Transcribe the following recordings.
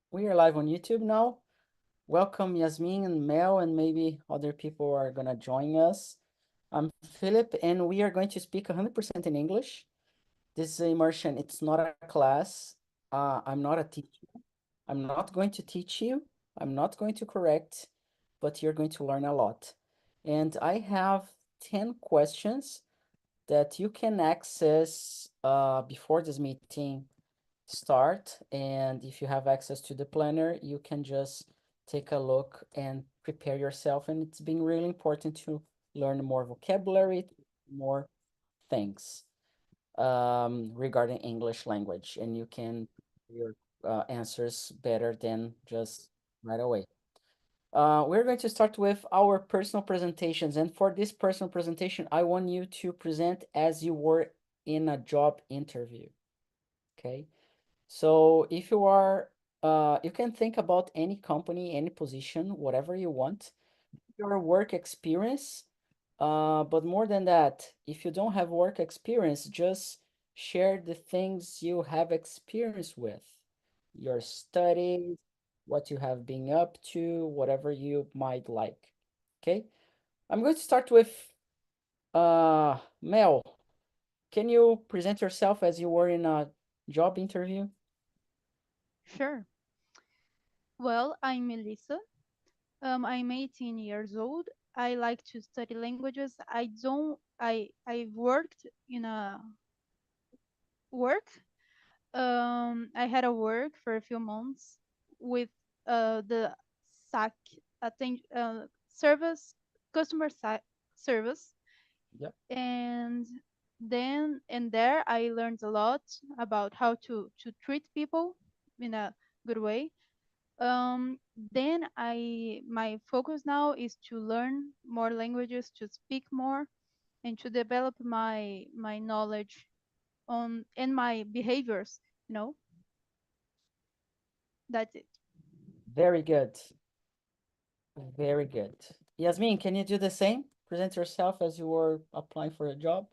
We are live on YouTube now. Welcome, Yasmin and Mel, and maybe other people are gonna join us. I'm Philip, and we are going to speak 100% in English. This is immersion. It's not a class. I'm not a teacher. I'm not going to teach you. I'm not going to correct, but you're going to learn a lot. And I have 10 questions that you can access before this meeting start. And if you have access to the planner, you can just take a look and prepare yourself. And it's been really important to learn more vocabulary, more things regarding English language, and you can your answers better than just right away. We're going to start with our personal presentations. And for this personal presentation, I want you to present as you were in a job interview. Okay. So if you are, you can think about any company, any position, whatever you want, your work experience. But more than that, if you don't have work experience, just share the things you have experience with, your studies, what you have been up to, whatever you might like. Okay, I'm going to start with Mel. Can you present yourself as you were in a job interview? Sure. Well, I'm Melissa. I'm 18 years old. I like to study languages. I don't. I worked in a work. I had a work for a few months with the SAC service, customer service, Yep. and then and there I learned a lot about how to treat people in a good way. Then my focus now is to learn more languages, to speak more, and to develop my knowledge on and my behaviors. You know, that's it. Very good. Very good. Yasmin, can you do the same? Present yourself as you were applying for a job.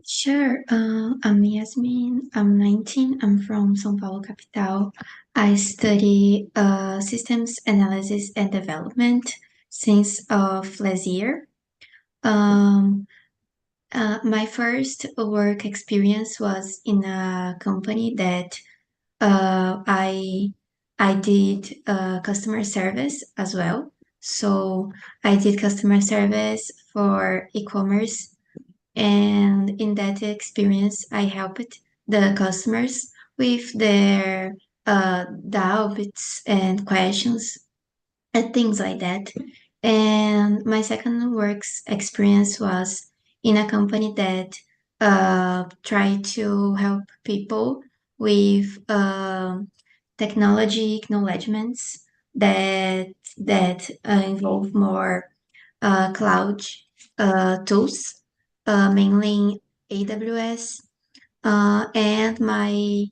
Sure. I'm Yasmin. I'm 19. I'm from São Paulo, capital. I study systems analysis and development since of last year. Um, my first work experience was in a company that I did customer service as well. So I did customer service for e-commerce, and in that experience, I helped the customers with their doubts and questions and things like that. And my second works experience was in a company that tried to help people with technology acknowledgements that involve more cloud tools, mainly AWS. And my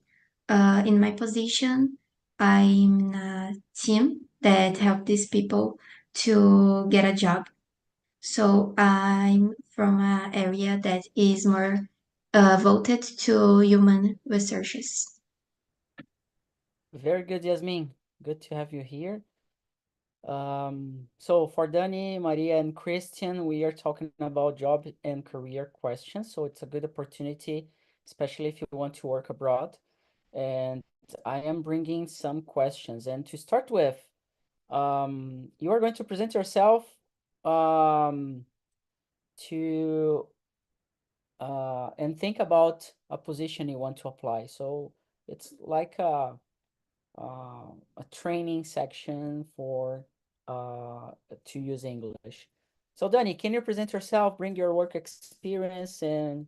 in my position, I'm in a team that help these people to get a job. So I'm from an area that is more voted to human resources. Very good, Yasmin. Good to have you here. So for Dani, Maria, and Christian, we are talking about job and career questions. So it's a good opportunity, especially if you want to work abroad. And I am bringing some questions. And to start with, you are going to present yourself to and think about a position you want to apply. So it's like a training section for to use English. So Danny, can you present yourself, bring your work experience, and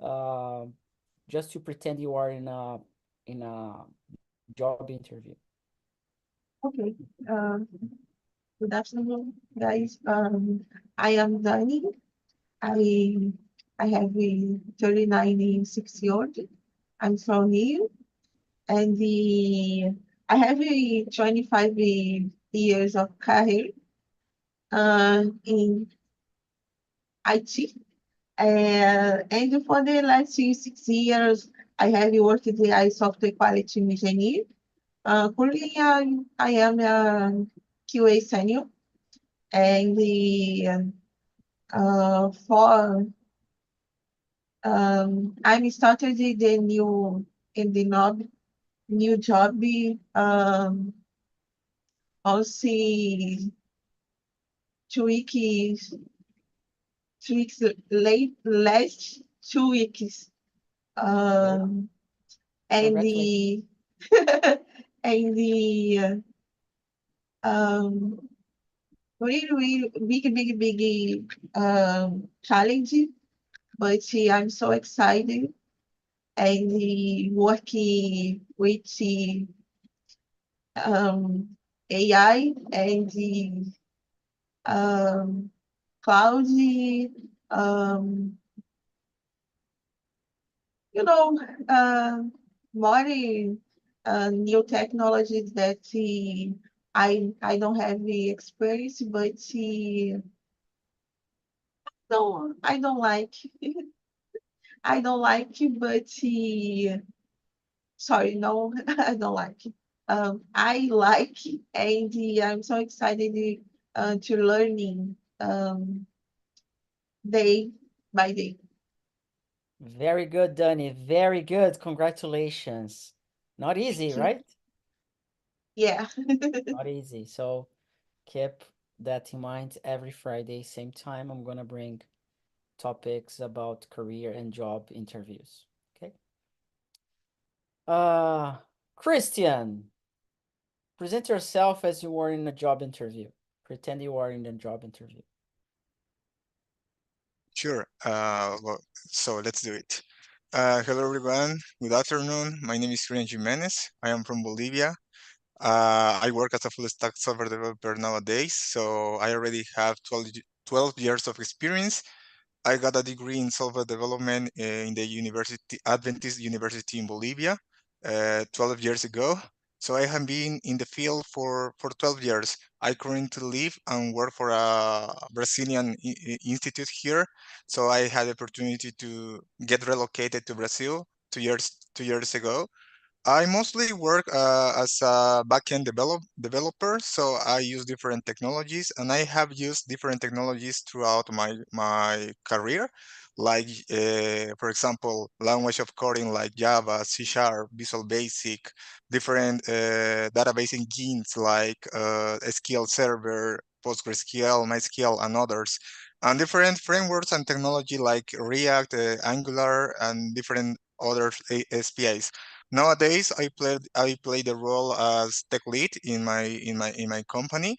uh, just to pretend you are in a job interview? Okay. Good afternoon, guys. I am Dani. I I have a 39 6 years. I'm from Rio, and I have a 25 years of career in IT. And for the last 6 years, I have worked as a software quality engineer. Currently, I am a QA senior, and for I'm started the new job also 2 weeks 2 weeks late last 2 weeks. Okay. And Congratulations. and the really big challenge, but I'm so excited and working with AI and the cloud, um, you know, uh, more new technologies that I don't have the experience, but no, I don't like. I don't like it, but sorry, no, I don't like it. I like it, and I'm so excited to learning day by day. Very good, Danny. Very good. Congratulations. Not easy, right? Yeah. Not easy. So keep that in mind. Every Friday, same time, I'm gonna bring topics about career and job interviews. Okay. Uh, Christian, present yourself as you were in a job interview. Pretend you are in a job interview. Sure. So let's do it. Hello, everyone. Good afternoon. My name is Julian Jimenez. I am from Bolivia. I work as a full stack software developer nowadays, so I already have 12 years of experience. I got a degree in software development in the Adventist University in Bolivia 12 years ago. So I have been in the field for 12 years. I currently live and work for a Brazilian institute here. So I had the opportunity to get relocated to Brazil 2 years ago. I mostly work as a backend developer, so I use different technologies, and I have used different technologies throughout my career, like for example, language of coding like Java, C Sharp, Visual Basic, different database engines like SQL Server, PostgreSQL, MySQL, and others, and different frameworks and technology like React, Angular, and different other SPAs. Nowadays, I play the role as tech lead in my company.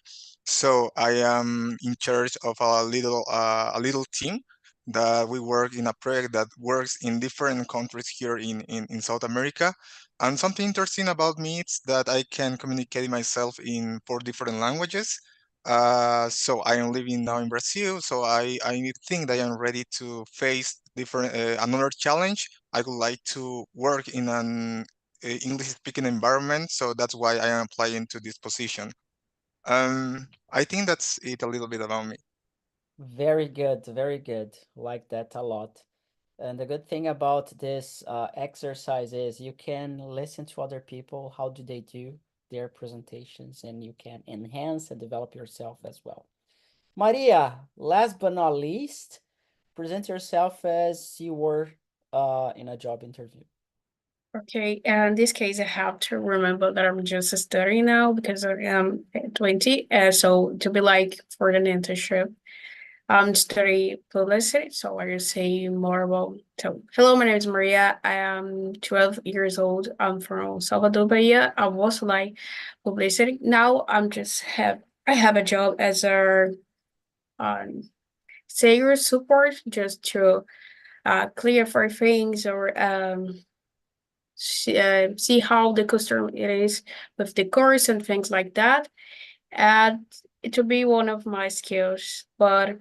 So I am in charge of a little team that we work in a project that works in different countries here in South America. And something interesting about me is that I can communicate myself in 4 different languages. So I am living now in Brazil, so I think that I am ready to face different another challenge. I would like to work in an English speaking environment, so that's why I am applying to this position. I think that's it a little bit about me. Very good. Very good. Like that a lot. And the good thing about this exercise is you can listen to other people. How do they do their presentations? And you can enhance and develop yourself as well. Maria, last but not least, present yourself as you were in a job interview. Okay, in this case, I have to remember that I'm just studying now because I am 20. So to be like for an internship, I'm studying publicity. So I will say more about. So hello, my name is Maria. I am 12 years old. I'm from Salvador, Bahia. I was like publicity. Now I have a job as a um, sales support just to clarify things or see how the customer it is with the course and things like that. And it will be one of my skills. But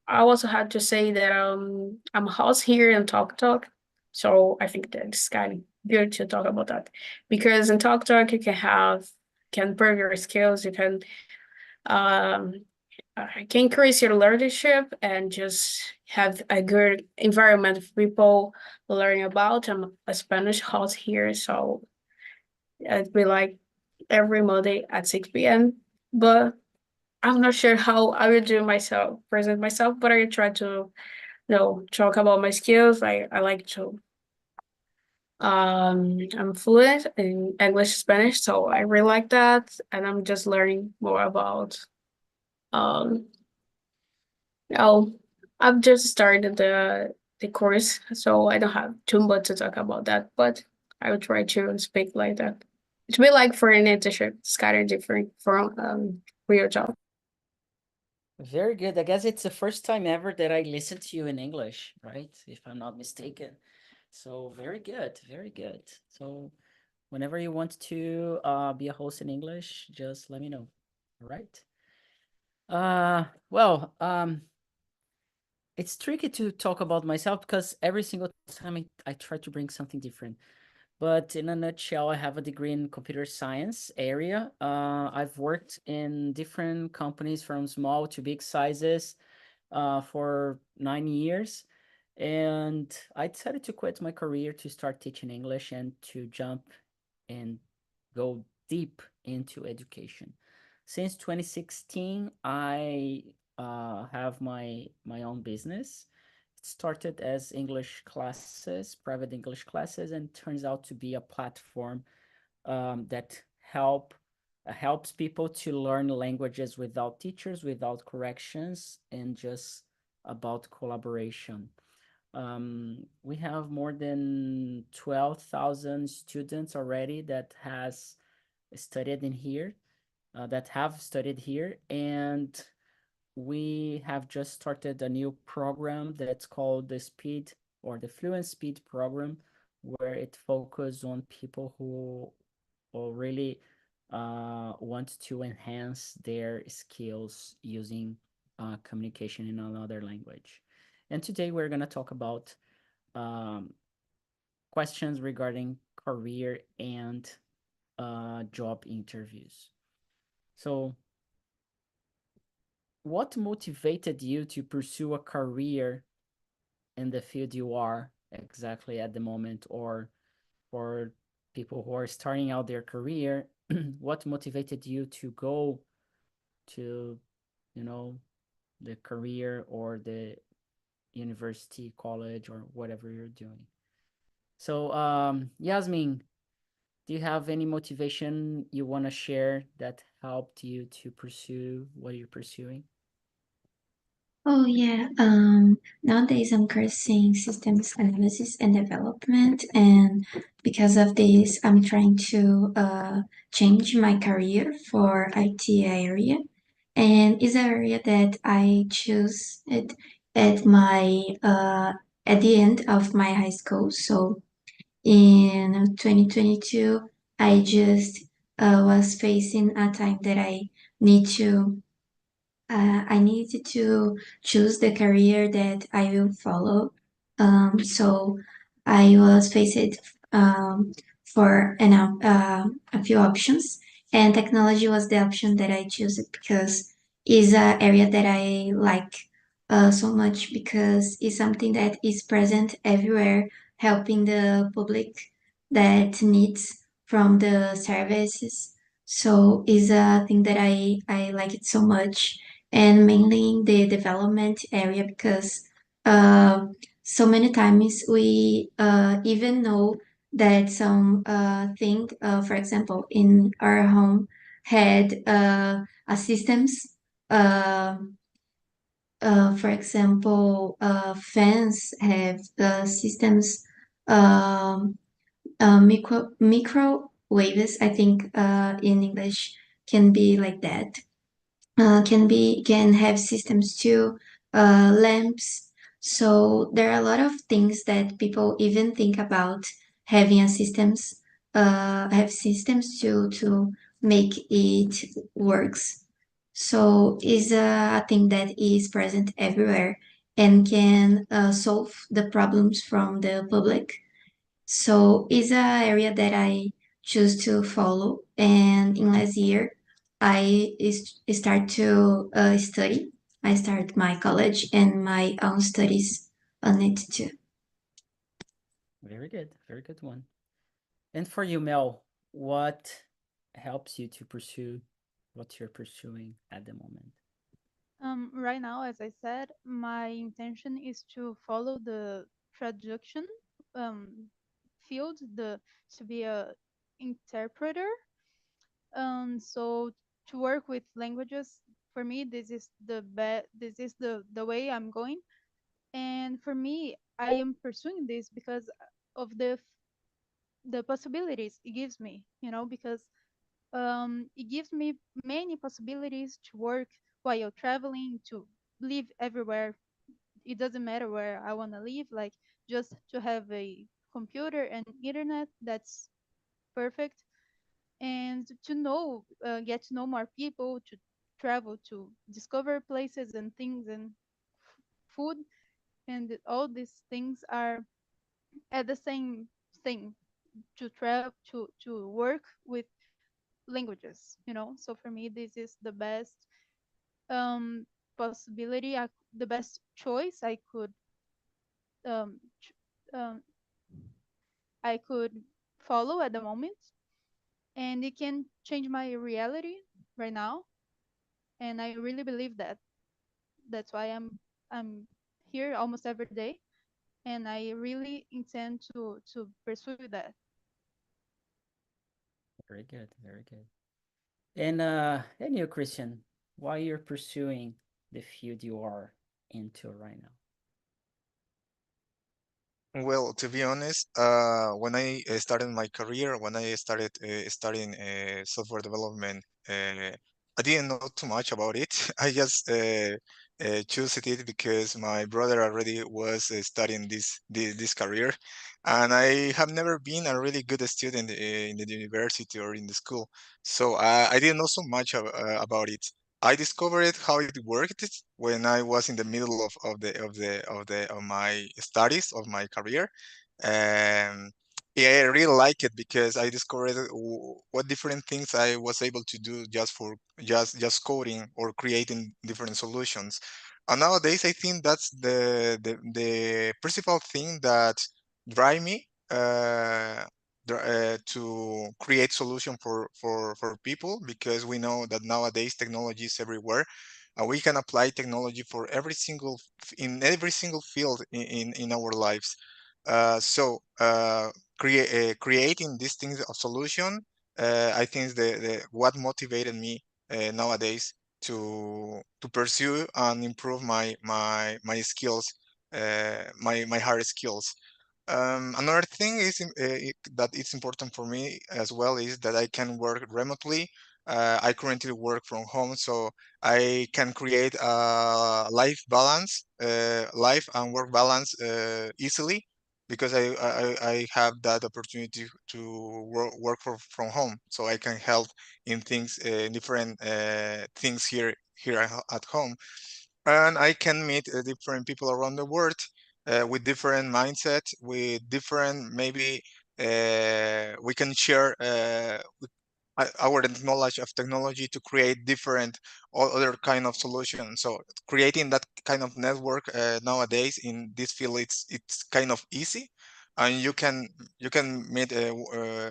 I also had to say that I'm a host here in Talk Talk. So I think that's kind of good to talk about that. Because in Talk Talk you can improve your skills, you um can increase your leadership and just have a good environment of people learning about. I'm a Spanish host here, so I'd be like every Monday at 6 p.m. But I'm not sure how I will present myself, but I try to, talk about my skills. I like to, I'm fluent in English, Spanish, so I really like that. And I'm just learning more about, um, oh, I've just started the course, so I don't have too much to talk about that, but I will try to speak like that. To be like for an internship, it's kind of different from real job. Very good. I guess it's the first time ever that I listen to you in English, right? If I'm not mistaken. So very good, very good. So whenever you want to be a host in English, just let me know. All right. Well, it's tricky to talk about myself because every single time I try to bring something different. But in a nutshell, I have a degree in computer science area. I've worked in different companies from small to big sizes for 9 years. And I decided to quit my career to start teaching English and to jump and go deep into education. Since 2016, I have my own business. It started as English classes, private English classes, and turns out to be a platform that helps people to learn languages without teachers, without corrections, and just about collaboration. We have more than 12,000 students already studied in here, that have studied here, and we have just started a new program that's called the Speed or the Fluent Speed program, where it focuses on people who really want to enhance their skills using communication in another language. And today we're going to talk about um, questions regarding career and job interviews. So, what motivated you to pursue a career in the field you are exactly at the moment, or for people who are starting out their career, what motivated you to go to, you know, the career or the university, college, or whatever you're doing? So, Yasmin, do you have any motivation you want to share that helped you to pursue what you're pursuing? Oh yeah. Nowadays I'm cursing systems analysis and development, and because of this, I'm trying to change my career for IT area, and it's an area that I choose it at my at the end of my high school. So in 2022, I just was facing a time that need to I needed to choose the career that I will follow. So I was faced for a few options, and technology was the option that I chose because it's an area that I like so much because it's something that is present everywhere, helping the public that needs from the services. So it's a thing that I like it so much, and mainly in the development area because uh, so many times we even know that some thing, for example, in our home had a systems. Uh, for example, fans have systems, microwaves. I think in English can be like that, can have systems too, lamps. So there are a lot of things that people even think about having a systems, have systems to make it works. So is a thing that is present everywhere and can solve the problems from the public. So it's a area that I choose to follow. And in last year, start to study. I start my college and my own studies on it too. Very good one. And for you, Mel, what helps you to pursue what you're pursuing at the moment? Right now, as I said, my intention is to follow the traduction um, field, to be a interpreter. So to work with languages, for me, this is the way I'm going. And for me, I am pursuing this because of the possibilities it gives me, because it gives me many possibilities to work while traveling, to live everywhere. It doesn't matter where I want to live, like just to have a computer and internet, that's perfect. And to get to know more people, to travel, to discover places and things and food, and all these things are at the same thing, to travel, to work with languages, so for me this is the best um possibility, the best choice um, ch- um I could follow at the moment, and it can change my reality right now, and I really believe that. That's why I'm here almost every day, and I really intend to pursue that. Very good, very good. And you, Christian, why you're pursuing the field you are into right now? Well, to be honest, when I started my career, when I started studying software development, I didn't know too much about it. I just chose it because my brother already was studying this career, and I have never been a really good student in the university or in the school, so I didn't know so much about it. I discovered how it worked when I was in the middle of my studies of my career. Um, yeah, I really like it because I discovered what different things I was able to do just for just coding or creating different solutions. And nowadays, I think that's the principal thing that drive me to create solution for people, because we know that nowadays technology is everywhere. We can apply technology for in every single field in our lives. Creating these things of solution, I think is the what motivated me nowadays to pursue and improve my skills, my hard skills. Another thing is that it's important for me as well is that I can work remotely. I currently work from home, so I can create a life and work balance easily, because I have that opportunity to from home, so I can help in things, different things here at home, and I can meet different people around the world with different mindset, with different maybe we can share our knowledge of technology to create different other kind of solutions. So creating that kind of network nowadays in this field, it's kind of easy, and you can meet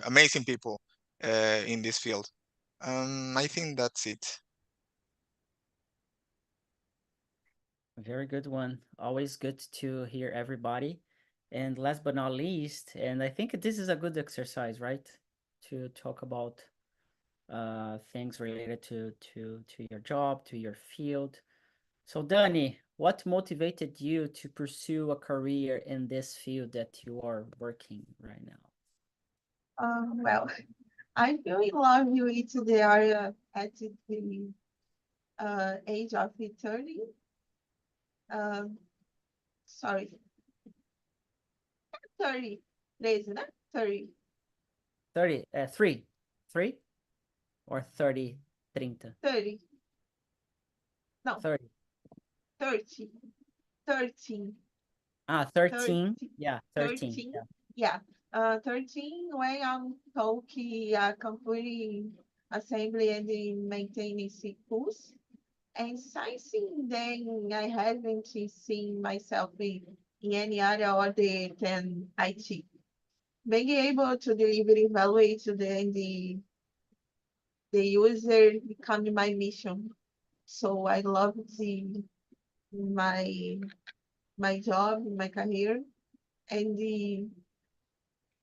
amazing people in this field. I think that's it. Very good one. Always good to hear everybody. And last but not least, and I think this is a good exercise, right? To talk about things related to your job, to your field. So, Dani, what motivated you to pursue a career in this field that you are working right now? Well, I feel in love with the area at the age of 30. Um, sorry, 30, 13, né? 30, 30, three or 30, 30? 30, no, 30. 30, 13, 13. 13, Yeah, 13. 13, Yeah. yeah. 13 when I'm talking completing assembly and in maintaining schools. And sightseeing, then I haven't seen myself in any area other than IT. Being able to deliver, evaluate the the user become my mission. So I love my my job, my career, and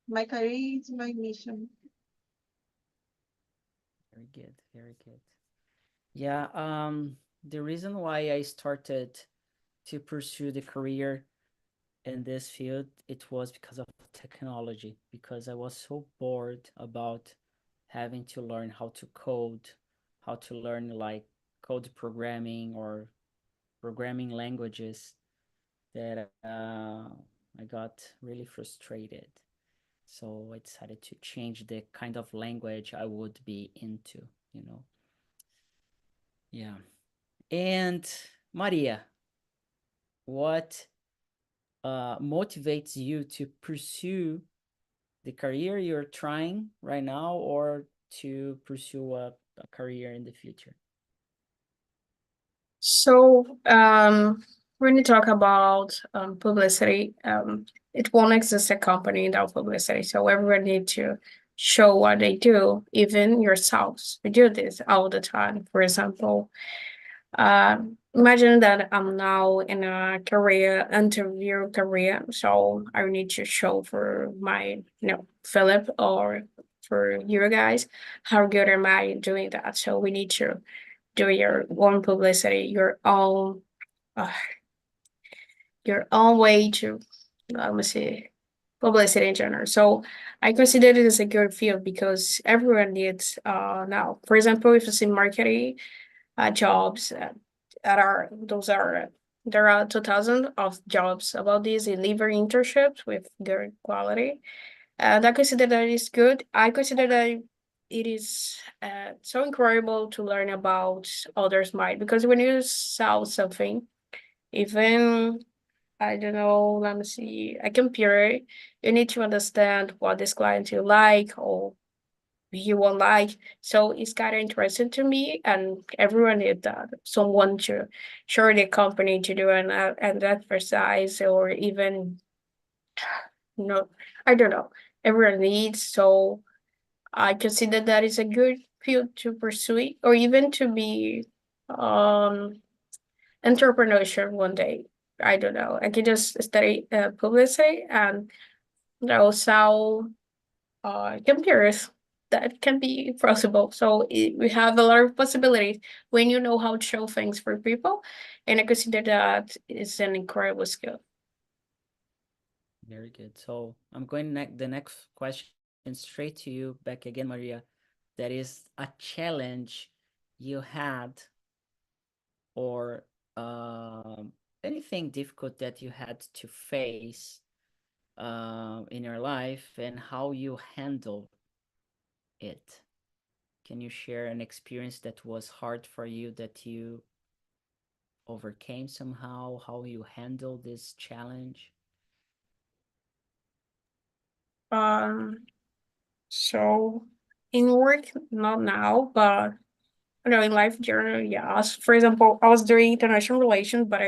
my career is my mission. Very good, very good. Yeah, the reason why I started to pursue the career in this field, it was because of technology, because I was so bored about having to learn how to code, how to learn like code programming or programming languages that I got really frustrated. So I decided to change the kind of language I would be into, you know. Yeah. And Maria, what motivates you to pursue the career you're trying right now or to pursue a career in the future? So, when you talk about publicity, it won't exist a company without publicity. So everyone need to show what they do, even yourselves. We do this all the time. For example, imagine that I'm now in a career interview career, so I need to show for my, Philip or for you guys, how good am I doing that? So we need to do your own publicity, uh, your own way to, let me see, publicity in general. So I consider it as a good field because everyone needs now. For example, if it's in marketing, jobs that are those are there are 2,000 of jobs about this in liver internships with good quality. And I consider that is good. I consider that it is so incredible to learn about others' mind because when you sell something, even I don't know, let me see, a computer, you need to understand what this client you like or you won't like. So it's kind of interesting to me, and everyone need that. Someone to show the company to do an exercise or even no, I don't know. Everyone needs. So I consider that is a good field to pursue it, or even to be um entrepreneurship one day. I don't know. I can just study publicity and also computers. That can be possible. So we have a lot of possibilities when you know how to show things for people, and I consider that is an incredible skill. Very good. So I'm going the next question straight to you back again, Maria. That is a challenge you had or anything difficult that you had to face in your life and how you handle it. Can you share an experience that was hard for you that you overcame somehow, how you handle this challenge? Um, so in work, not now, but in life journey, yes. For example, I was doing international relations, but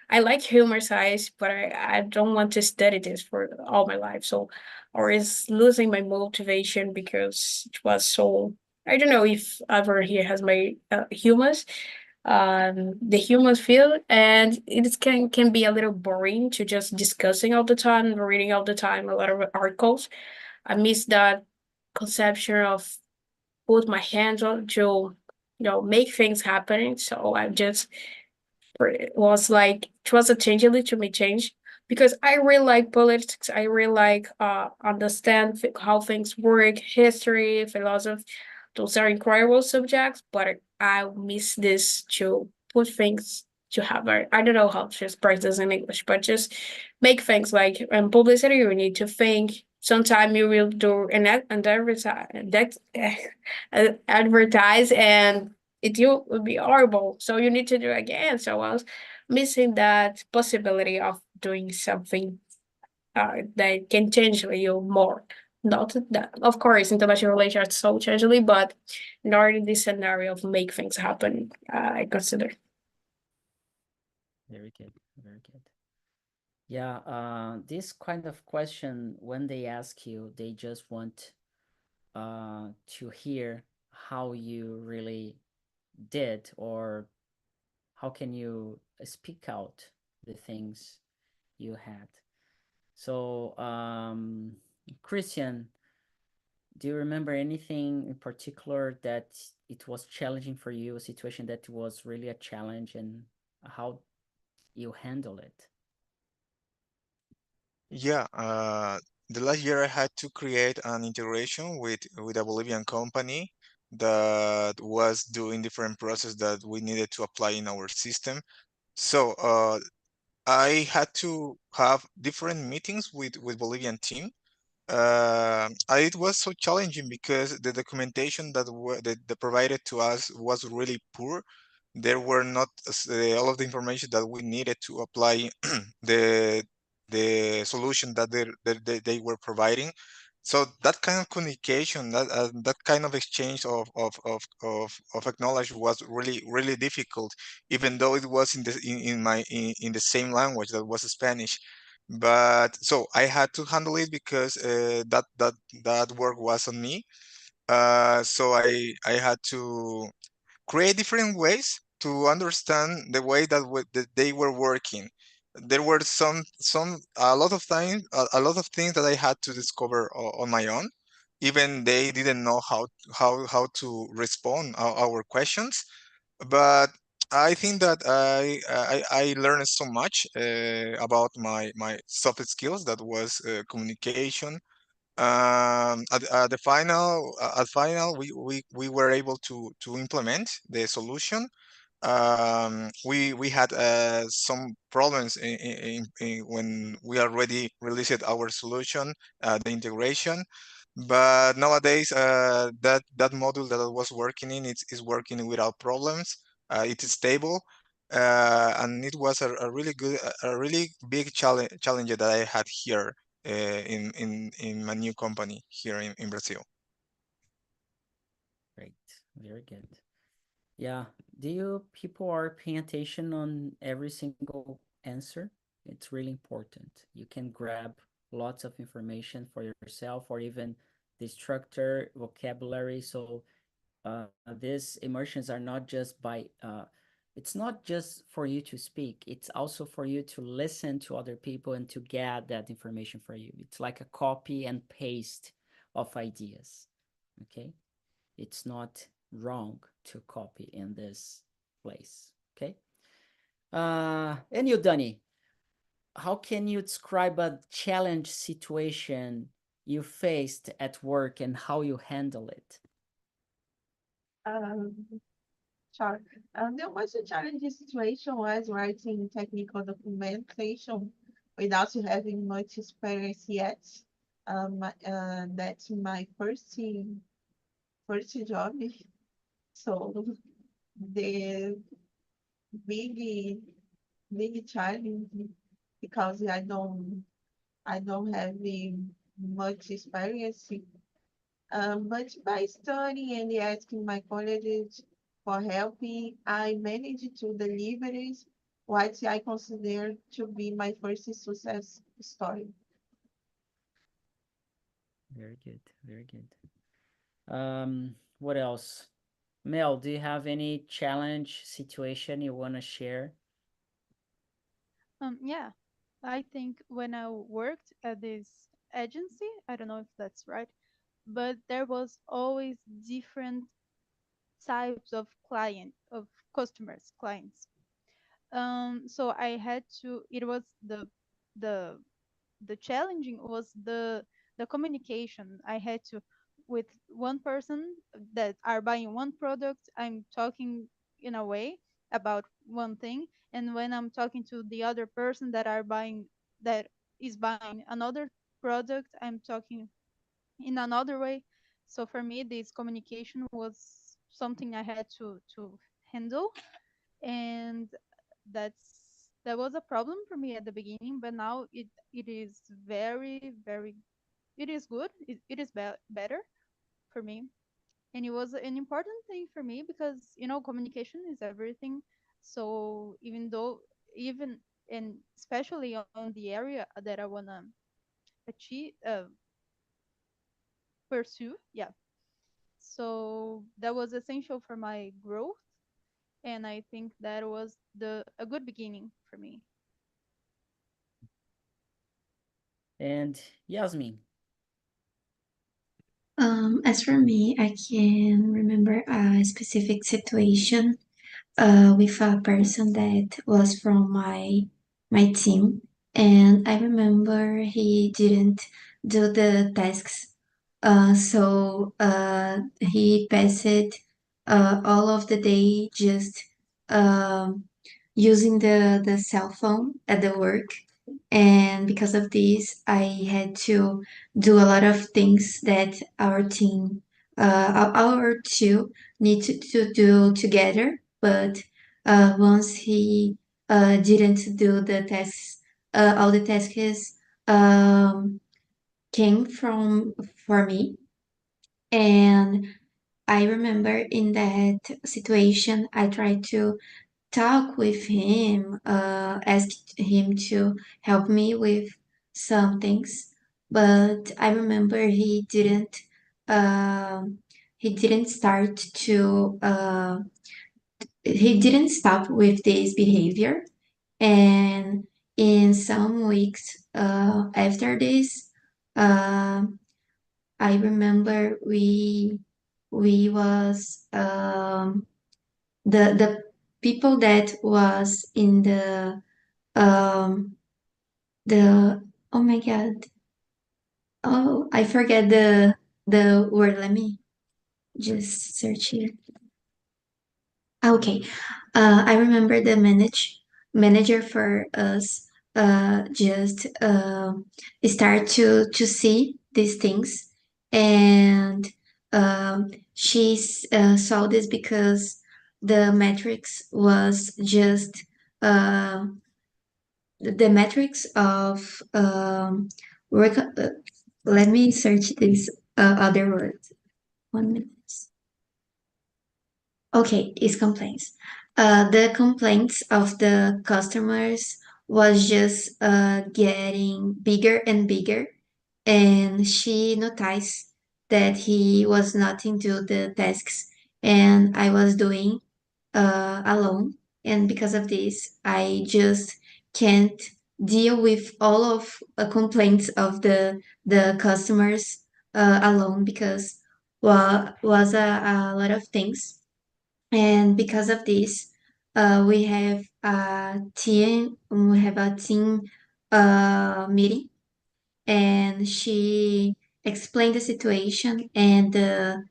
I like humor science, but I don't want to study this for all my life. So, or is losing my motivation because it was so. I don't know if ever here has my humors, the human field, and it can be a little boring to just discussing all the time, reading all the time, a lot of articles. I miss that conception of put my hands on to make things happen. So I just was like it was a change to me change because I really like politics. I really like understand how things work, history, philosophy. Those are incredible subjects, but I miss this to put things to have I don't know how to express this in English, but just make things like in publicity you need to think. Sometimes you will do an advertise and it will be horrible. So you need to do it again. So I was missing that possibility of doing something that can change you more. Not that, of course, international relations are so changely, but not in this scenario of make things happen. I consider. Very good, very good. Yeah, this kind of question, when they ask you, they just want to hear how you really did, or how can you speak out the things you had. So, Christian, do you remember anything in particular that it was challenging for you, a situation that was really a challenge, and how you handle it? Yeah, the last year I had to create an integration with a Bolivian company that was doing different process that we needed to apply in our system. So I had to have different meetings with Bolivian team. It was so challenging because the documentation that they provided to us was really poor. There were not all of the information that we needed to apply the the solution that they were providing. So that kind of communication, that kind of exchange of acknowledge was really difficult, even though it was in the same language that was Spanish. But so I had to handle it because that work was on me. So I had to create different ways to understand the way that they were working. There were some a lot of time a lot of things that I had to discover on my own. Even they didn't know how to respond our questions, but I think that I learned so much about my soft skills, that was communication. At the final, we were able to implement the solution. We had some problems when we already released our solution, the integration. But nowadays, that module that I was working in is working without problems. It is stable, and it was a really big challenge that I had here in my new company here in Brazil. Great, very good. Yeah, do you people are paying attention on every single answer? It's really important. You can grab lots of information for yourself, or even the structure, vocabulary. So these immersions are not just it's not just for you to speak, it's also for you to listen to other people and to get that information for you. It's like a copy and paste of ideas. Okay, it's not wrong to copy in this place. Okay. And you, Danny, how can you describe a challenge situation you faced at work and how you handle it? Um, sure. There was a challenging situation was writing technical documentation without having much experience yet. That's my first job. So the big big challenge because I don't have much experience. But by studying and asking my colleagues for help, I managed to deliver what I consider to be my first success story. Very good, very good. What else? Mel, do you have any challenge situation you want to share? Yeah, I think when I worked at this agency, I don't know if that's right, but there was always different types of clients. So I had to. It was the the challenging was the communication. I had to with one person that are buying one product. I'm talking in a way about one thing, and when I'm talking to the other person that is buying another product, I'm talking in another way. So for me, this communication was something I had to handle, and that was a problem for me at the beginning. But now it is very it is good. It is better for me, and it was an important thing for me because communication is everything. So even and especially on the area that I wanna achieve pursue, yeah. So that was essential for my growth, and I think that was the a good beginning for me. And Yasmin, As for me, I can remember a specific situation with a person that was from my team, and I remember he didn't do the tasks, so he passed all of the day just um, using the cell phone at the work, and because of this, I had to do a lot of things that our team, our two, need to do together. But once he didn't do the tasks, all the tasks um, came from for me. And I remember in that situation, I tried to talk with him, asked him to help me with some things, but I remember he didn't start to he didn't stop with this behavior, and in some weeks after this, uh, I remember we was the people that was in um the oh my god, oh, I forget the word. Let me just search here. Okay, I remember the manager for us just start to see these things, and she saw this because the metrics was just uh, the metrics of work. Let me search this other word. 1 minute. Okay, it's complaints. The complaints of the customers was just getting bigger and bigger, and she noticed that he was not into the tasks, and I was doing alone. And because of this, I just can't deal with all of complaints of the customers alone, because was a lot of things. And because of this, we have a team meeting, and she explained the situation and the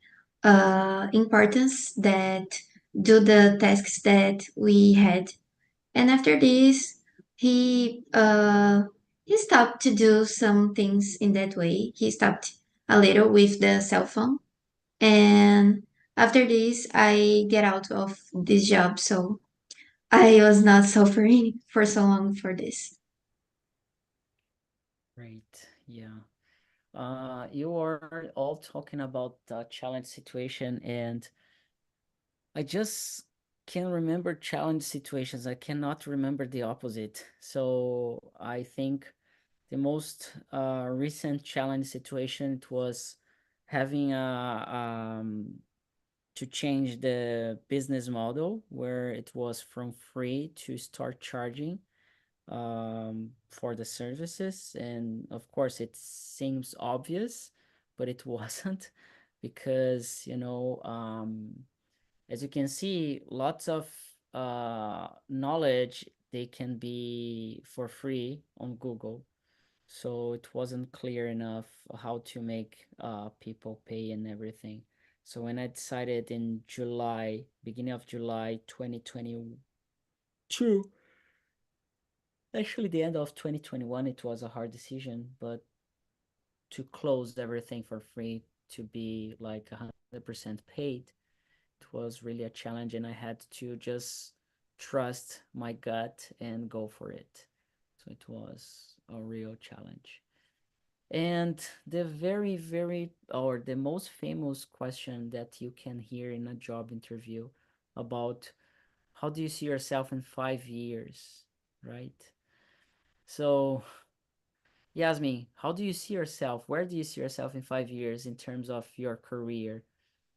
importance that do the tasks that we had. And after this, he uh, he stopped to do some things in that way. He stopped a little with the cell phone, and after this, I get out of this job. So I was not suffering for so long for this. great. Yeah. You are all talking about the challenge situation, and I just can remember challenge situations. I cannot remember the opposite. So I think the most recent challenge situation, it was having to change the business model where it was from free to start charging for the services. And of course, it seems obvious, but it wasn't, because, as you can see, lots of knowledge, they can be for free on Google. So it wasn't clear enough how to make people pay and everything. So when I decided in July, beginning of July 2022, actually the end of 2021, it was a hard decision, but to close everything for free, to be like 100% paid, it was really a challenge, and I had to just trust my gut and go for it. So it was a real challenge. And the very, very, or the most famous question that you can hear in a job interview about how do you see yourself in 5 years, right? So, Yasmin, how do you see yourself? Where do you see yourself in 5 years in terms of your career?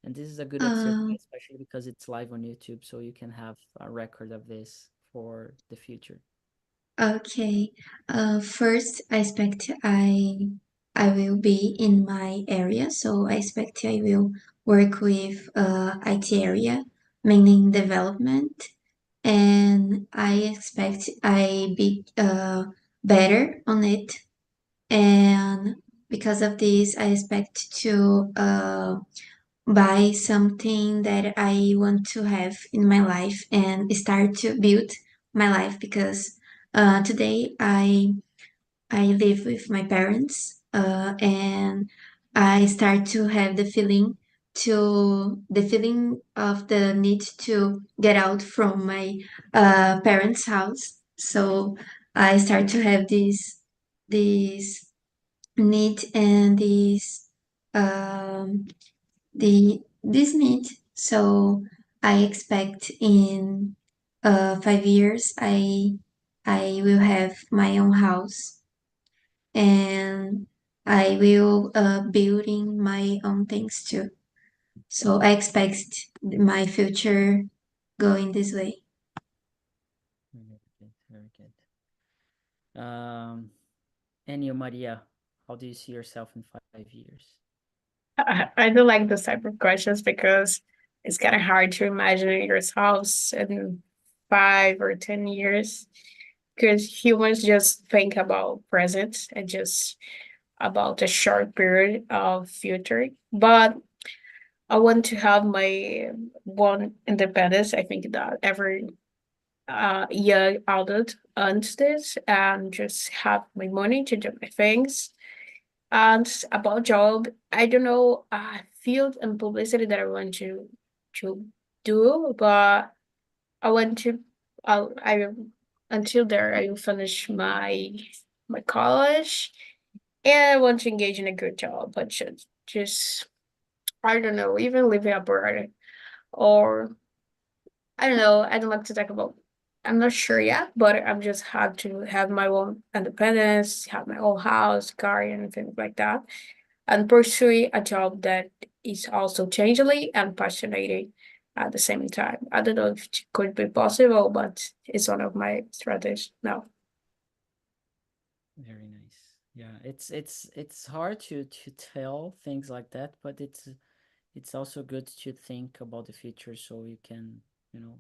And this is a good exercise, Um, especially because it's live on YouTube, so you can have a record of this for the future. okay. First, I expect I will be in my area, so I expect I will work with IT area, mainly development, and I expect I be better on it. And because of this, I expect to buy something that I want to have in my life and start to build my life because today I live with my parents and I start to have the feeling of the need to get out from my parents' house. So I start to have this need and um, this need. So I expect in 5 years I will have my own house and I will building my own things too. So I expect my future going this way. Very good, very good. And you, Maria, how do you see yourself in 5 years? I do like this type of questions because it's kind of hard to imagine yourselves in 5 or 10 years because humans just think about present and just about a short period of future. But I want to have my one independence. I think that every young adult earns this and just have my money to do my things. And about job, I don't know field and publicity that I want to do, but I want to I until there I will finish my college and I want to engage in a good job, but just I don't know, even living abroad or I don't know. I don't like to talk about. I'm not sure yet, but I'm just have to have my own independence, have my own house, car, and things like that, and pursue a job that is also changeable and passionate at the same time. I don't know if it could be possible, but it's one of my strategies now. Very nice. Yeah, it's hard to tell things like that, but it's also good to think about the future so you can, you know.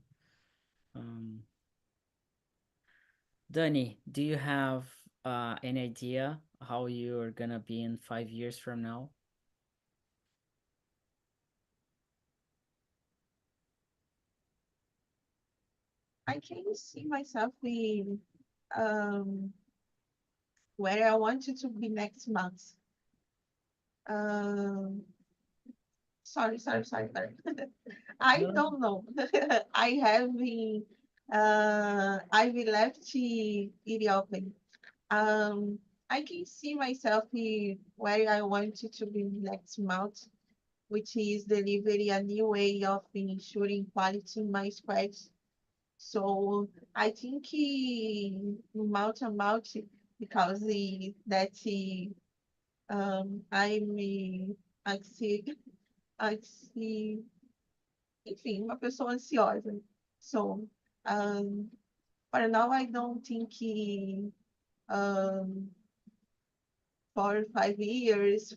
Um, Danny, do you have an idea how you're gonna be in 5 years from now? I can see myself in um, where I want it to be next month. Um, sorry. I No. don't know. I have been, I will left it open. I can see myself where I want it to be next month, which is delivery a new way of ensuring quality in my squads. So I think month because I see, I see, enfim, uma pessoa ansiosa. So, um, for now, I don't think um, 4 or 5 years.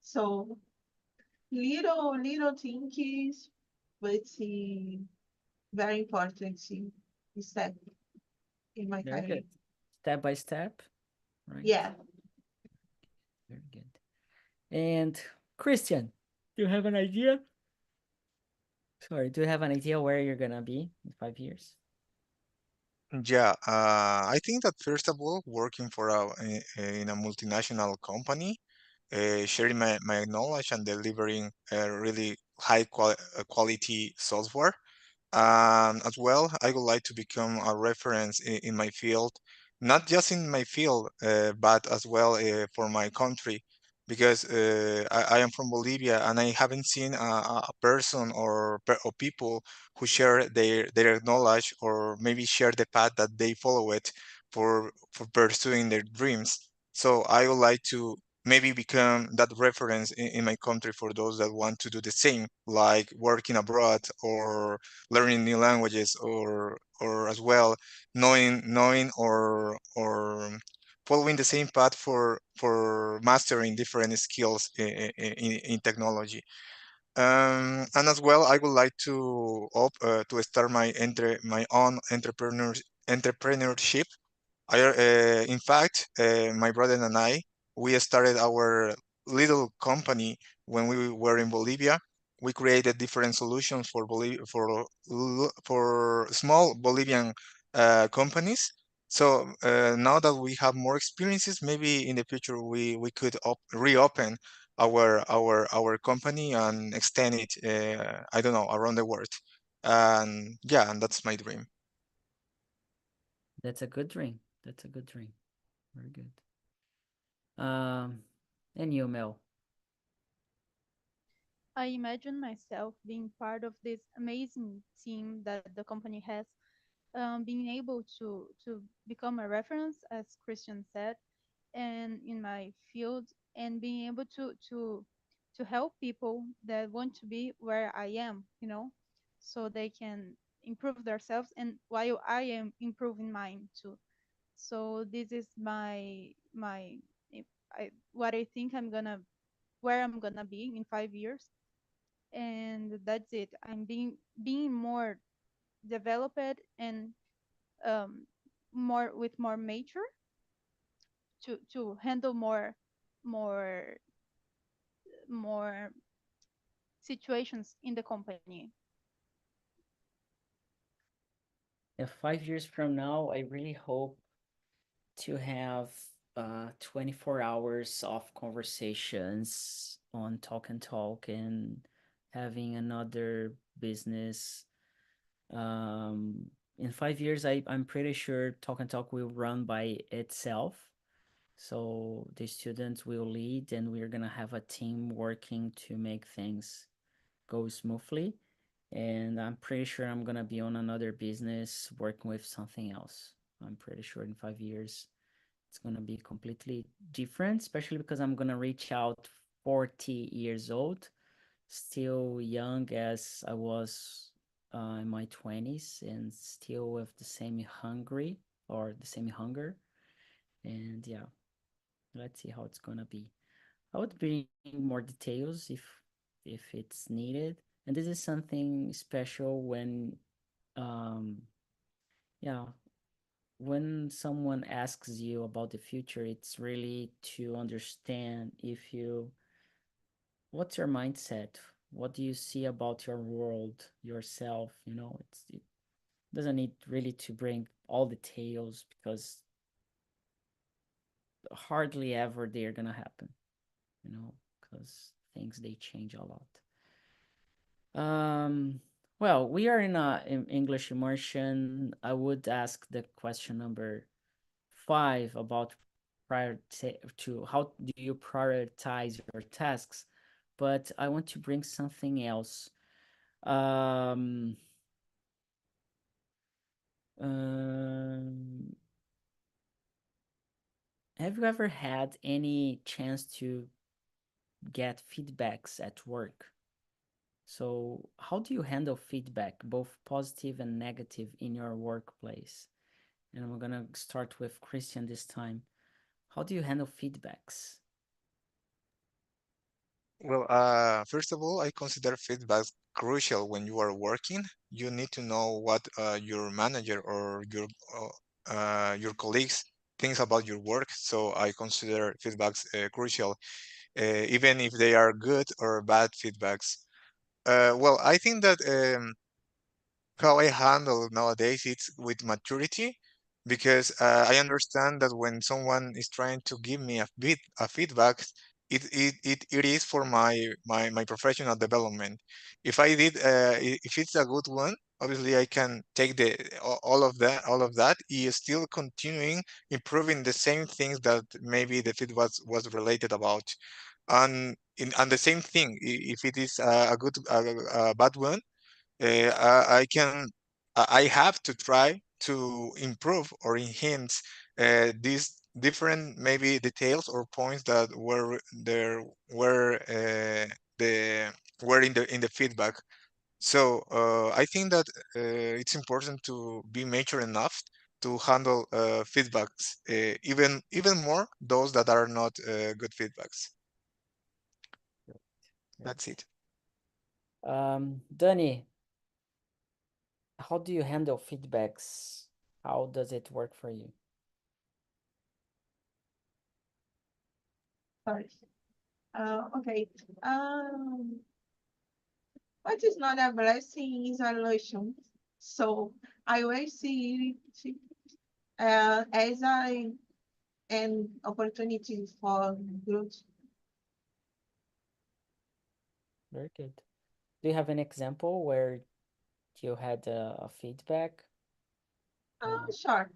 So, little things, but very important step in my Very career. good. Step by step, right? Yeah. Very good. And Christian, do you have an idea? Sorry, do you have an idea where you're gonna be in 5 years? Yeah, I think that first of all, working for in a multinational company, sharing my knowledge and delivering really quality software. As well, I would like to become a reference in my field, not just in my field, but as well for my country, because I am from Bolivia and I haven't seen a person or people who share their knowledge or maybe share the path that they follow it for pursuing their dreams. So I would like maybe become that reference in my country for those that want to do the same, like working abroad or learning new languages, or as well knowing or following the same path for mastering different skills in technology. And as well, I would like to start my own entrepreneurship. In fact, my brother and I, we started our little company when we were in Bolivia. We created different solutions for small Bolivian companies. So now that we have more experiences, maybe in the future we could reopen our company and extend it. I don't know, around the world. And yeah, and that's my dream. That's a good dream. That's a good dream. Very good. Um, and you, Mel? I imagine myself being part of this amazing team that the company has, being able to become a reference, as Christian said, and in my field, and being able to help people that want to be where I am, so they can improve themselves, and while I am improving mine too. So this is my if what I think I'm gonna where I'm gonna be in 5 years, and that's it. I'm being more developed and um, more mature to handle more more situations in the company. If 5 years from now, I really hope to have 24 hours of conversations on Talk and Talk and having another business. In 5 years, I'm pretty sure Talk and Talk will run by itself. So the students will lead, and we're gonna have a team working to make things go smoothly. And I'm pretty sure I'm gonna be on another business working with something else. I'm pretty sure in 5 years it's gonna be completely different, especially because I'm gonna reach out 40 years old, still young as I was in my 20s, and still with the same hungry or the same hunger. And yeah, let's see how it's gonna be. I would bring more details if it's needed. And this is something special when yeah, when someone asks you about the future, it's really to understand if you what's your mindset? What do you see about your world, yourself? It doesn't need really to bring all details because hardly ever they're gonna happen, because things they change a lot. Um, well, we are in a English immersion. I would ask the question number 5 about prior to how do you prioritize your tasks, but I want to bring something else. Um, um, have you ever had any chance to get feedbacks at work? So, how do you handle feedback, both positive and negative, in your workplace? And I'm gonna start with Christian this time. How do you handle feedbacks? Well, first of all, I consider feedback crucial when you are working. You need to know what your manager or your colleagues thinks about your work. So I consider feedbacks crucial, even if they are good or bad feedbacks. Well, I think that how I handle nowadays it's with maturity, because I understand that when someone is trying to give me a feedback, it is for my professional development. If I did if it's a good one, obviously I can take all of that is still continuing improving the same things that maybe the feedback was related about. And the same thing, if it is a bad one, I I have to try to improve or enhance this different maybe details or points that were there were in the feedback. So I think that it's important to be mature enough to handle feedbacks, even more those that are not good feedbacks. That's it. Danny, how do you handle feedbacks? How does it work for you? Sorry. Okay. What is not a blessing is a lesson. So I always see it as an opportunity for growth. Very good. Do you have an example where you had a feedback? Sure.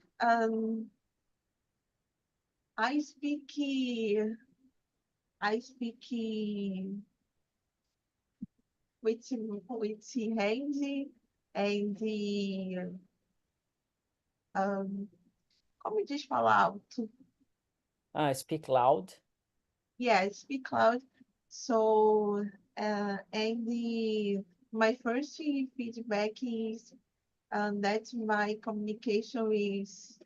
I speak with hands and como diz falar alto? Speak loud. Yeah, speak loud. So my first feedback is that my communication is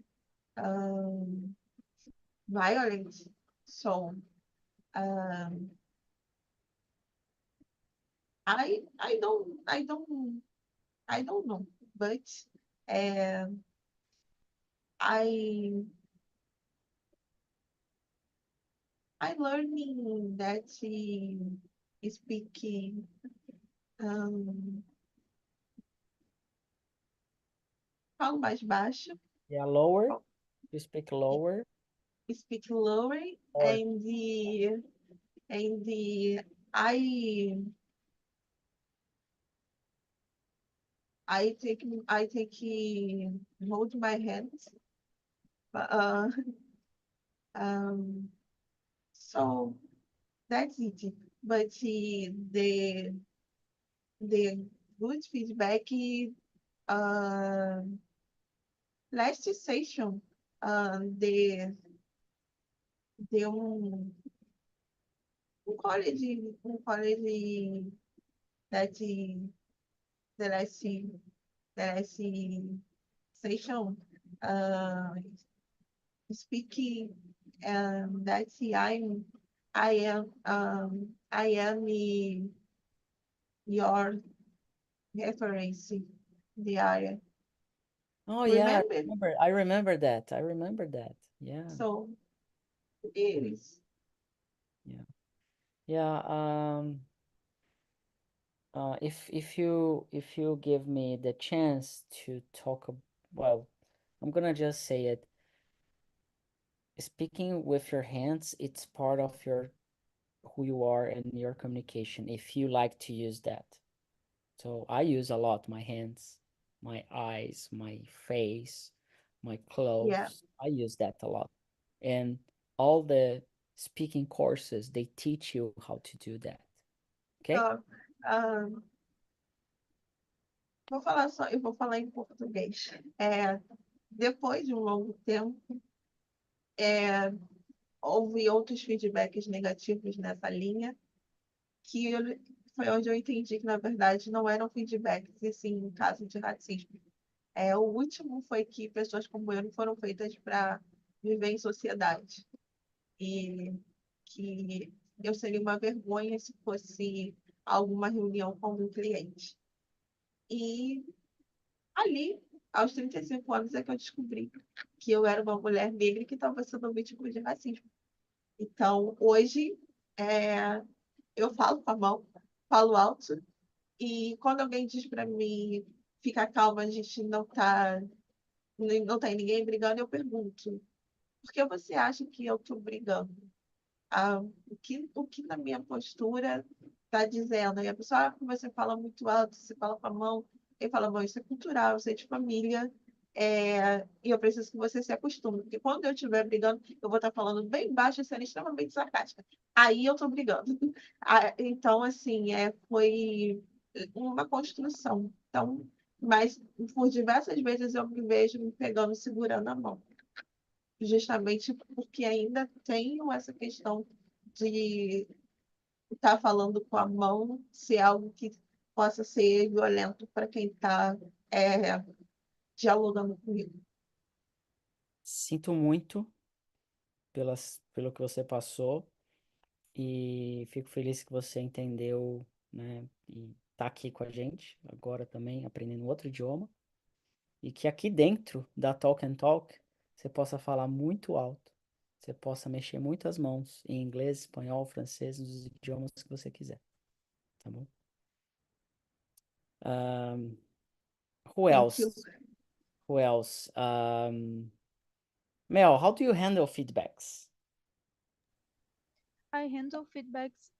violent. So I don't know, but I learning that speaking falo mais baixo, Yeah, lower. You speak lower. speak lower, Or and I I take hold my hands. Uh, um, so that's it. But the good feedback uh, last session de um college that that I see that I see session uh, speaking that I am your reference in the area. oh yeah, Remember? I remember that. I remember that. Yeah, So it is. yeah, yeah. If you give me the chance to talk, well, I'm gonna just say it. Speaking with your hands, it's part of your who you are and your communication. If you like to use that, so I use a lot my hands, my eyes, my face, my Yeah. clothes. I use that a lot, and all the speaking courses they teach you how to do that. Okay? So, eu vou falar em português. Depois de um longo tempo, houve outros feedbacks negativos nessa linha, foi onde eu entendi que, na verdade, não eram feedbacks, e sim um caso de racismo. O último foi que pessoas como eu não foram feitas para viver em sociedade. E que eu seria uma vergonha se fosse alguma reunião com um cliente. E ali, aos 35 anos, é que eu descobri que eu era uma mulher negra que estava sendo vítima de racismo. Então, hoje, eu falo com a mão, falo alto, e quando alguém diz para mim, fica calma, a gente não tá ninguém brigando, eu pergunto, por que você acha que eu estou brigando? O que na minha postura está dizendo? E a pessoa, você fala muito alto, você fala com a mão, ele fala, bom, isso é cultural, isso é de família, e eu preciso que você se acostume, porque quando eu estiver brigando, eu vou estar falando bem baixo e sendo extremamente sarcástica. Aí eu estou brigando. Então, assim, foi uma construção. Então, mas por diversas vezes eu me vejo me pegando, segurando a mão. justamente porque ainda tenho essa questão de estar falando com a mão ser algo que possa ser violento para quem está dialogando comigo. Sinto muito pelo que você passou e fico feliz que você entendeu, né? E tá aqui com a gente agora também, aprendendo outro idioma. E que aqui dentro da Talk and Talk você possa falar muito alto, você possa mexer muitas mãos em inglês, espanhol, francês, nos idiomas que você quiser, tá bom? Who Thank you. else? Who else? Mel, how do you handle feedbacks? I handle feedbacks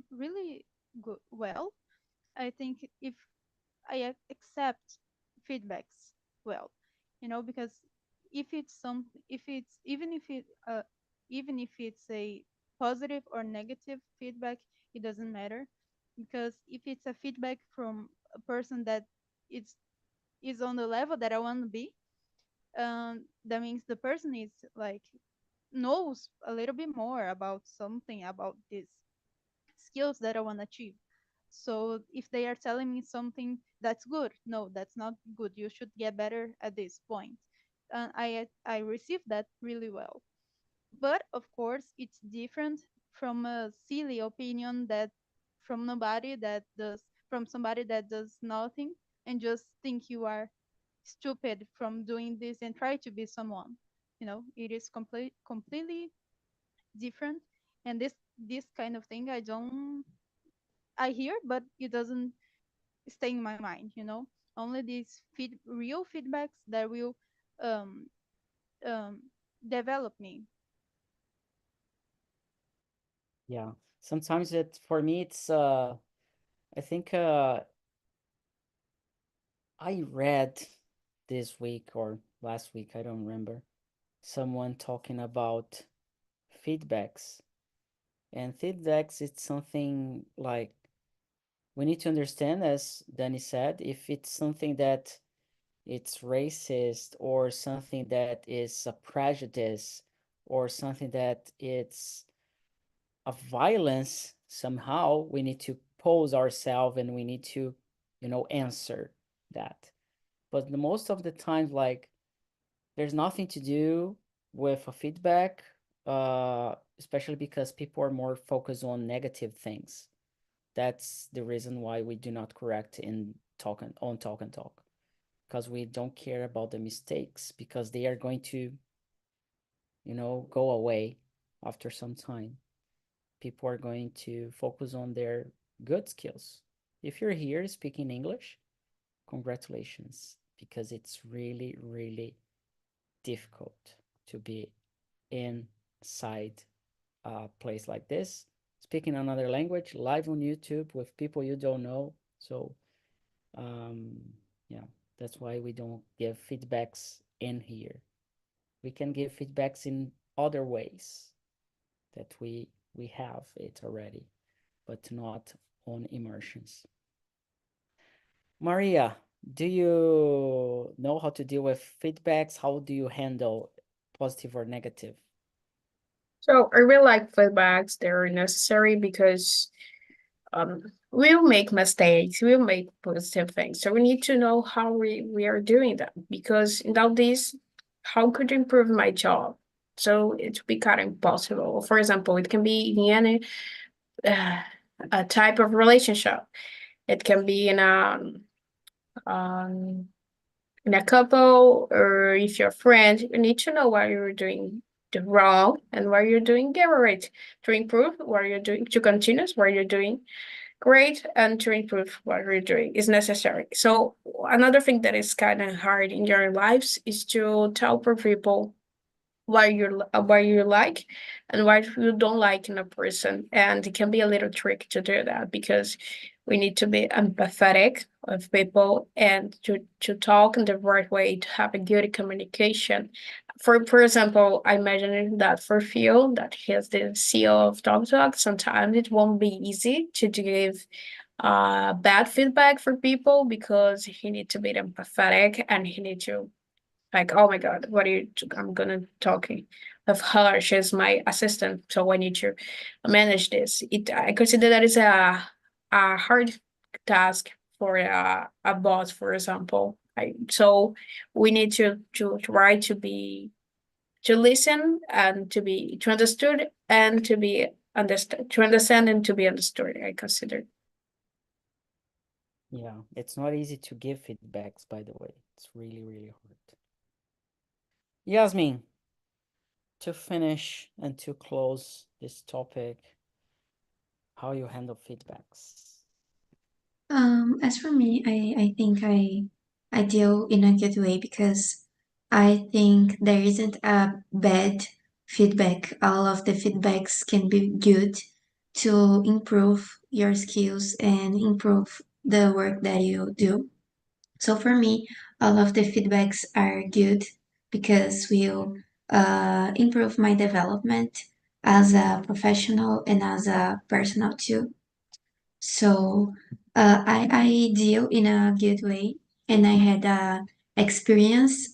really good well. I think if I accept feedbacks well, because if it's even if it's a positive or negative feedback, it doesn't matter, because if it's a feedback from a person that is on the level that I want to be, that means the person is like knows a little bit more about something about these skills that I want to achieve. So if they are telling me something that's good, no, that's not good. You should get better at this point. I received that really well. But of course, it's different from a silly opinion that from somebody that does nothing and just think you are stupid from doing this and try to be someone. It is completely different. And this kind of thing I hear, but it doesn't stay in my mind. Only these real feedbacks that will um, um, develop me. Yeah, sometimes for me it's I think I read this week or last week, I don't remember, someone talking about feedbacks. And feedbacks, it's something like we need to understand, as Danny said, if it's something that it's racist or something that is a prejudice or something that it's a violence, somehow we need to pose ourselves and we need to, answer that. But most of the time, like, there's nothing to do with a feedback, especially because people are more focused on negative things. That's the reason why we do not correct in talk and talk, because we don't care about the mistakes, because they are going to, go away after some time. People are going to focus on their good skills. If you're here speaking English, congratulations, because it's really, really difficult to be inside a place like this, speaking another language, live on YouTube with people you don't know. So, yeah, that's why we don't give feedbacks in here. We can give feedbacks in other ways that we have it already, but not on immersions. Maria, do you know how to deal with feedbacks? How do you handle positive or negative? So I really like feedbacks. They're necessary because we'll make mistakes, we'll make positive things. So we need to know how we are doing that, because without this, how could I improve my job? So it would be kind of impossible. For example, it can be in any a type of relationship. It can be um, in a couple, or if you're friends, you need to know what you're doing the wrong and what you're doing get right, to improve what you're doing, to continue what you're doing great, and to improve what you're doing is necessary. So another thing that is kind of hard in your lives is to tell people what you like and what you don't like in a person. And it can be a little trick to do that, because we need to be empathetic with people and to talk in the right way, to have a good communication. For example, I imagine that for Phil, that he's the CEO of Talk, sometimes it won't be easy to give bad feedback for people, because he need to be empathetic and he need to like, oh my God, what are you, I'm gonna talking of her. She's my assistant, so I need to manage this. I consider that is a hard task for a boss, for example. So we need to try to be to listen and to understood and to be understand to understand and to be understood. I consider. Yeah, it's not easy to give feedbacks, by the way. It's really, really hard. Yasmin, to finish and to close this topic, how you handle feedbacks? As for me, I think I deal in a good way because I think there isn't a bad feedback. All of the feedbacks can be good to improve your skills and improve the work that you do. So for me, all of the feedbacks are good because will improve my development as a professional and as a personal too. So I deal in a good way, and I had a experience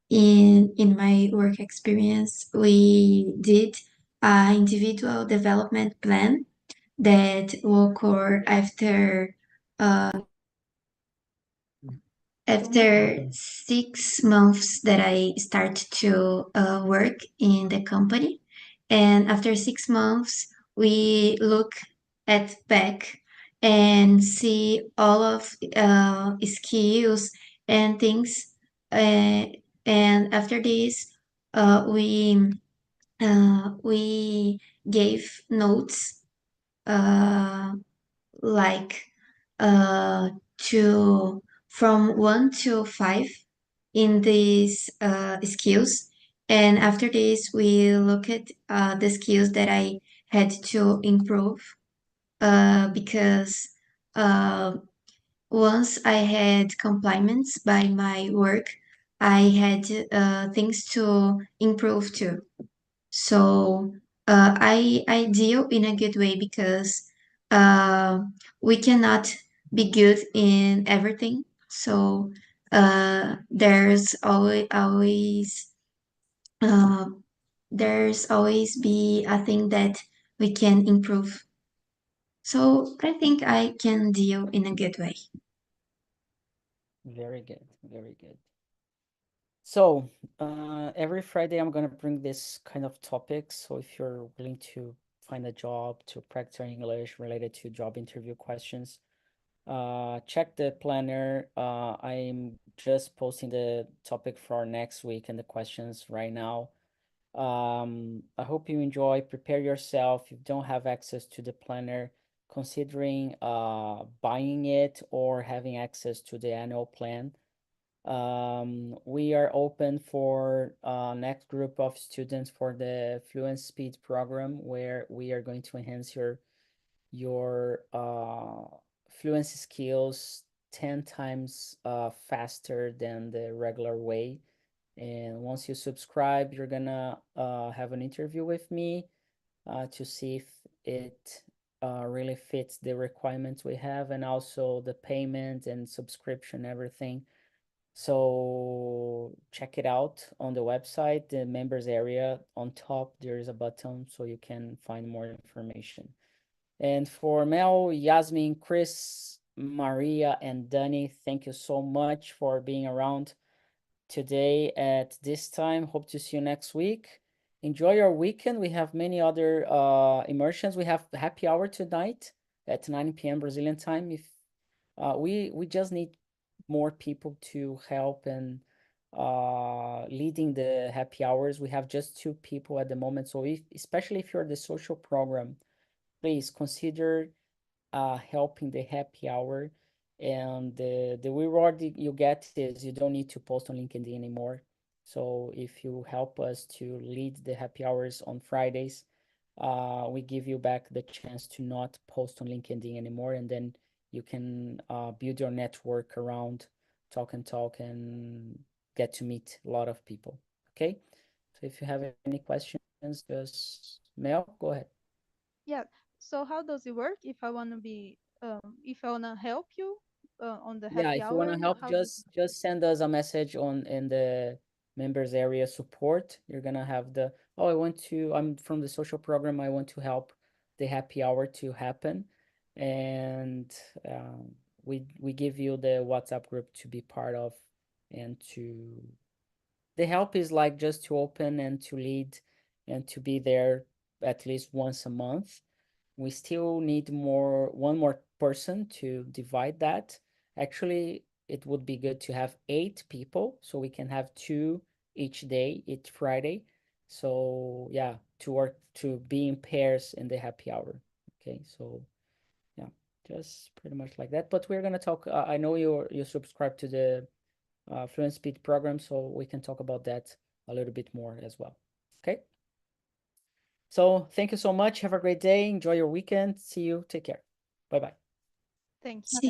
in my work experience. We did an individual development plan that will occur after 6 months that I start to work in the company. And after 6 months, we look at back and see all of skills and things. Uh, and after this, we gave notes uh, like to from 1 to 5 in these skills. And after this, we look at the skills that I had to improve because uh, once I had compliments by my work, I had things to improve too. So I deal in a good way because uh, we cannot be good in everything. So uh, there's always be a thing that we can improve. So I think I can deal in a good way. Very good, very good. So, every Friday I'm gonna bring this kind of topic. So if you're willing to find a job to practice your English related to job interview questions, check the planner. I'm just posting the topic for next week and the questions right now. I hope you enjoy. Prepare yourself. If you don't have access to the planner, considering buying it or having access to the annual plan. We are open for next group of students for the Fluent Speed program, where we are going to enhance your fluency skills 10 times faster than the regular way. And once you subscribe, you're gonna have an interview with me to see if it really fits the requirements we have, and also the payment and subscription, everything. So check it out on the website, the members area. On top, there is a button so you can find more information. And for Mel, Yasmin, Chris, Maria, and Danny, thank you so much for being around today at this time. Hope to see you next week. Enjoy your weekend. We have many other immersions. We have happy hour tonight at 9 p.m. Brazilian time. If we just need more people to help and leading the happy hours. We have just 2 people at the moment. So if, especially if you're the social program, please consider helping the happy hour. And the reward you get is you don't need to post on LinkedIn anymore. So if you help us to lead the happy hours on Fridays, we give you back the chance to not post on LinkedIn anymore, and then you can build your network around talk and get to meet a lot of people. Okay, so if you have any questions, just Mel, go ahead. Yeah. So how does it work if I wanna be if I wanna help you on the Yeah, happy if you want hour? to help, How just send us a message in the members area support. You're gonna have the, oh, I'm from the social program. I want to help the happy hour to happen, and we give you the WhatsApp group to be part of, and to the help is like just to open and to lead and to be there at least once a month. We still need one more person to divide that. Actually, it would be good to have 8 people, so we can have 2 each day, each Friday. So yeah, to be in pairs in the happy hour. Okay, so yeah, just pretty much like that. But we're gonna talk. I know you subscribe to the Fluent Speed program, so we can talk about that a little bit more as well. Okay. So thank you so much. Have a great day. Enjoy your weekend. See you. Take care. Bye bye. thank you. See